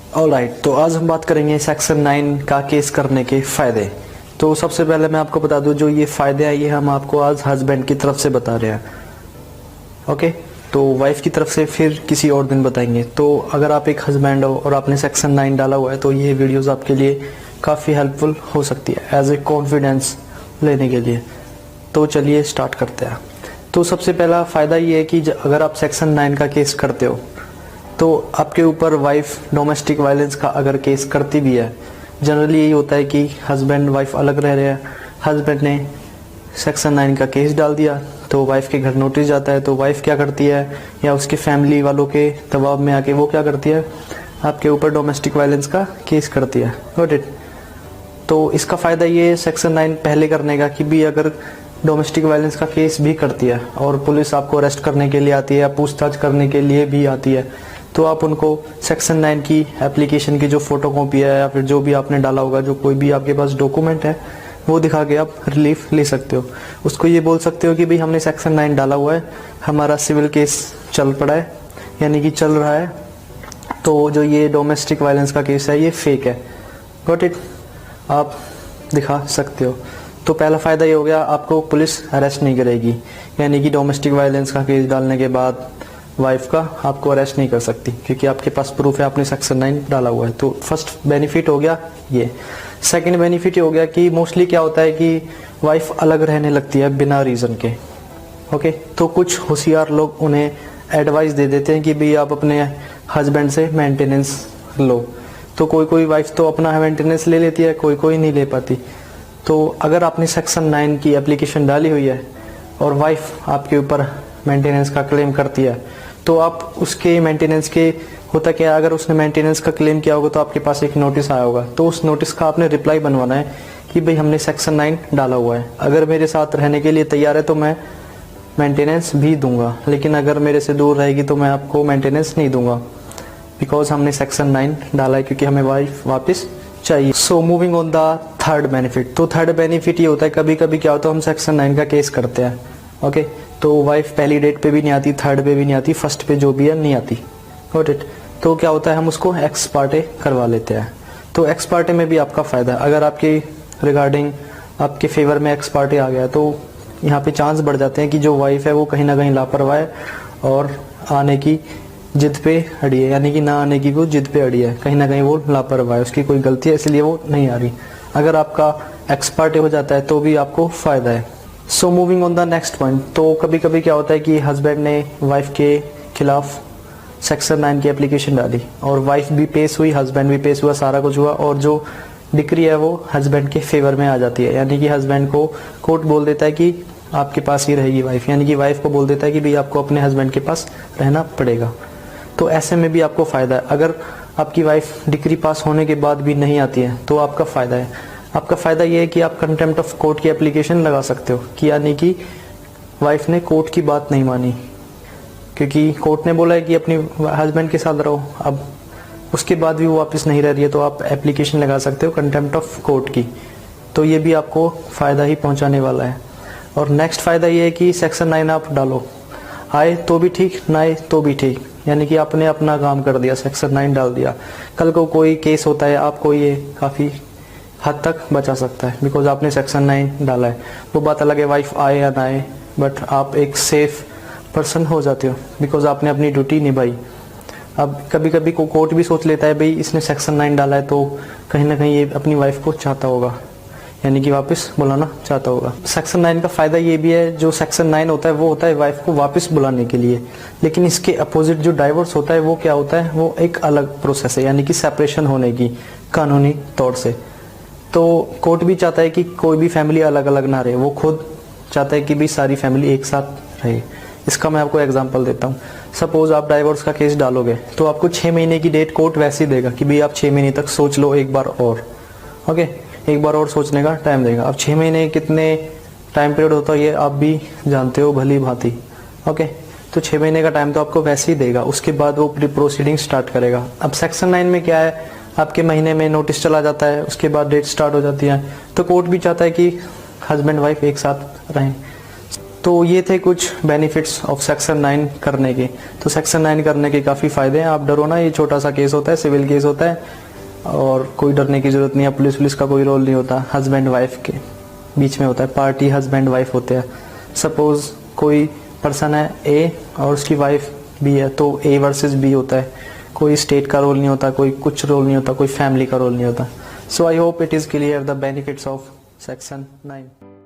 Alright, तो आज हम बात करेंगे सेक्शन 9 का केस करने के फ़ायदे। तो सबसे पहले मैं आपको बता दूं, जो ये फ़ायदे हैं ये हम आपको आज हस्बैंड की तरफ से बता रहे हैं। ओके, तो वाइफ की तरफ से फिर किसी और दिन बताएंगे। तो अगर आप एक हस्बैंड हो और आपने सेक्शन 9 डाला हुआ है तो ये वीडियोस आपके लिए काफ़ी हेल्पफुल हो सकती है एज ए कॉन्फिडेंस लेने के लिए। तो चलिए स्टार्ट करते हैं। तो सबसे पहला फ़ायदा ये है कि अगर आप सेक्शन 9 का केस करते हो तो आपके ऊपर वाइफ डोमेस्टिक वायलेंस का अगर केस करती भी है, जनरली यही होता है कि हस्बैंड वाइफ अलग रह रहे हैं, हस्बैंड ने सेक्शन 9 का केस डाल दिया तो वाइफ के घर नोटिस जाता है, तो वाइफ क्या करती है या उसके फैमिली वालों के दबाव में आके वो क्या करती है, आपके ऊपर डोमेस्टिक वायलेंस का केस करती है। Got it. तो इसका फ़ायदा ये है सेक्शन 9 पहले करने का कि भी अगर डोमेस्टिक वायलेंस का केस भी करती है और पुलिस आपको अरेस्ट करने के लिए आती है या पूछताछ करने के लिए भी आती है, तो आप उनको सेक्शन 9 की एप्लीकेशन की जो फोटो कॉपी है या फिर जो भी आपने डाला होगा, जो कोई भी आपके पास डॉक्यूमेंट है, वो दिखा के आप रिलीफ ले सकते हो। उसको ये बोल सकते हो कि भाई हमने सेक्शन 9 डाला हुआ है, हमारा सिविल केस चल पड़ा है, यानी कि चल रहा है, तो जो ये डोमेस्टिक वायलेंस का केस है ये फेक है। Got it. आप दिखा सकते हो। तो पहला फ़ायदा ये हो गया, आपको पुलिस अरेस्ट नहीं करेगी, यानी कि डोमेस्टिक वायलेंस का केस डालने के बाद वाइफ का आपको अरेस्ट नहीं कर सकती क्योंकि आपके पास प्रूफ है, आपने सेक्शन 9 डाला हुआ है। तो फर्स्ट बेनिफिट हो गया ये। सेकंड बेनिफिट ये हो गया कि मोस्टली क्या होता है कि वाइफ अलग रहने लगती है बिना रीज़न के। ओके, तो कुछ होशियार लोग उन्हें एडवाइस दे देते हैं कि भाई आप अपने हस्बैंड से मेंटेनेंस लो। तो कोई कोई वाइफ तो अपना मेंटेनेंस ले लेती है, कोई कोई नहीं ले पाती। तो अगर आपने सेक्शन 9 की एप्लीकेशन डाली हुई है और वाइफ आपके ऊपर मेंटेनेंस का क्लेम करती है, तो आप उसके मेंटेनेंस के होता क्या, अगर उसने मेंटेनेंस का क्लेम किया होगा तो आपके पास एक नोटिस आया होगा, तो उस नोटिस का आपने रिप्लाई बनवाना है कि भाई हमने सेक्शन 9 डाला हुआ है, अगर मेरे साथ रहने के लिए तैयार है तो मैं मेंटेनेंस भी दूंगा, लेकिन अगर मेरे से दूर रहेगी तो मैं आपको मेंटेनेंस नहीं दूंगा बिकॉज हमने सेक्शन 9 डाला है, क्योंकि हमें वाइफ वापस चाहिए। So moving on the third benefit. तो थर्ड बेनिफिट ये होता है, कभी कभी क्या होता है हम सेक्शन 9 का केस करते हैं, ओके, तो वाइफ पहली डेट पे भी नहीं आती, थर्ड पे भी नहीं आती, फर्स्ट पे जो भी है नहीं आती। Got it. तो क्या होता है, हम उसको एक्स पार्टे करवा लेते हैं। तो एक्स पार्टे में भी आपका फ़ायदा है, अगर आपके रिगार्डिंग आपके फेवर में एक्स पार्टे आ गया तो यहाँ पे चांस बढ़ जाते हैं कि जो वाइफ है वो कहीं ना कहीं लापरवाह है और आने की जिद पे अड़ी है, यानी कि ना आने की वो जिद पे अड़ी है, कहीं ना कहीं वो लापरवाह है, उसकी कोई गलती है इसलिए वो नहीं आ रही। अगर आपका एक्स पार्टे हो जाता है तो भी आपको फ़ायदा है। So moving on the next point. तो कभी कभी क्या होता है कि हस्बैंड ने वाइफ के खिलाफ सेक्शन 9 की एप्लीकेशन डाली और वाइफ भी पेश हुई, हस्बैंड भी पेश हुआ, सारा कुछ हुआ और जो डिक्री है वो हस्बैंड के फेवर में आ जाती है, यानी कि हस्बैंड को कोर्ट बोल देता है कि आपके पास ही रहेगी वाइफ, यानी कि वाइफ को बोल देता है कि भाई आपको अपने हस्बैंड के पास रहना पड़ेगा। तो ऐसे में भी आपको फ़ायदा है। अगर आपकी वाइफ डिग्री पास होने के बाद भी नहीं आती है तो आपका फ़ायदा है। आपका फ़ायदा ये है कि आप कंटेम्प्ट ऑफ कोर्ट की एप्लीकेशन लगा सकते हो कि यानी कि वाइफ ने कोर्ट की बात नहीं मानी, क्योंकि कोर्ट ने बोला है कि अपनी हस्बैंड के साथ रहो, अब उसके बाद भी वो वापस नहीं रह रही है, तो आप एप्लीकेशन लगा सकते हो कंटेम्प्ट ऑफ कोर्ट की। तो ये भी आपको फ़ायदा ही पहुँचाने वाला है। और नेक्स्ट फ़ायदा ये है कि सेक्शन 9 आप डालो, आए तो भी ठीक, ना आए तो भी ठीक, यानी कि आपने अपना काम कर दिया, सेक्शन 9 डाल दिया, कल को कोई केस होता है आपको ये काफ़ी हद तक बचा सकता है बिकॉज आपने सेक्शन 9 डाला है। वो बात अलग है वाइफ आए या ना आए, बट आप एक सेफ पर्सन हो जाते हो बिकॉज आपने अपनी ड्यूटी निभाई। अब कभी कभी को कोर्ट भी सोच लेता है भाई इसने सेक्शन 9 डाला है तो कहीं ना कहीं ये अपनी वाइफ को चाहता होगा, यानी कि वापस बुलाना चाहता होगा। सेक्शन 9 का फ़ायदा ये भी है, जो सेक्शन 9 होता है वो होता है वाइफ को वापस बुलाने के लिए, लेकिन इसके अपोजिट जो डाइवोर्स होता है वो क्या होता है, वो एक अलग प्रोसेस है, यानी कि सेपरेशन होने की कानूनी तौर से। तो कोर्ट भी चाहता है कि कोई भी फैमिली अलग अलग ना रहे, वो खुद चाहता है कि भी सारी फैमिली एक साथ रहे। इसका मैं आपको एग्जांपल देता हूँ। सपोज आप डाइवोर्स का केस डालोगे तो आपको 6 महीने की डेट कोर्ट वैसे ही देगा कि भाई आप 6 महीने तक सोच लो एक बार और, ओके, एक बार और सोचने का टाइम देगा। अब 6 महीने कितने टाइम पीरियड होता है ये आप भी जानते हो भली भांति, ओके, तो 6 महीने का टाइम तो आपको वैसे ही देगा, उसके बाद वो प्रोसीडिंग स्टार्ट करेगा। अब सेक्शन 9 में क्या है, आपके महीने में नोटिस चला जाता है, उसके बाद डेट स्टार्ट हो जाती है, तो कोर्ट भी चाहता है कि हस्बैंड वाइफ एक साथ रहें। तो ये थे कुछ बेनिफिट्स ऑफ सेक्शन 9 करने के। तो सेक्शन 9 करने के काफ़ी फ़ायदे हैं, आप डरो ना, ये छोटा सा केस होता है, सिविल केस होता है और कोई डरने की ज़रूरत नहीं है। पुलिस का कोई रोल नहीं होता, हस्बैंड वाइफ के बीच में होता है, पार्टी हस्बैंड वाइफ होते हैं। सपोज कोई पर्सन है ए और उसकी वाइफ बी है, तो ए वर्सेस बी होता है, कोई स्टेट का रोल नहीं होता, कोई कुछ रोल नहीं होता, कोई फैमिली का रोल नहीं होता। So I hope it is clear the benefits of section 9।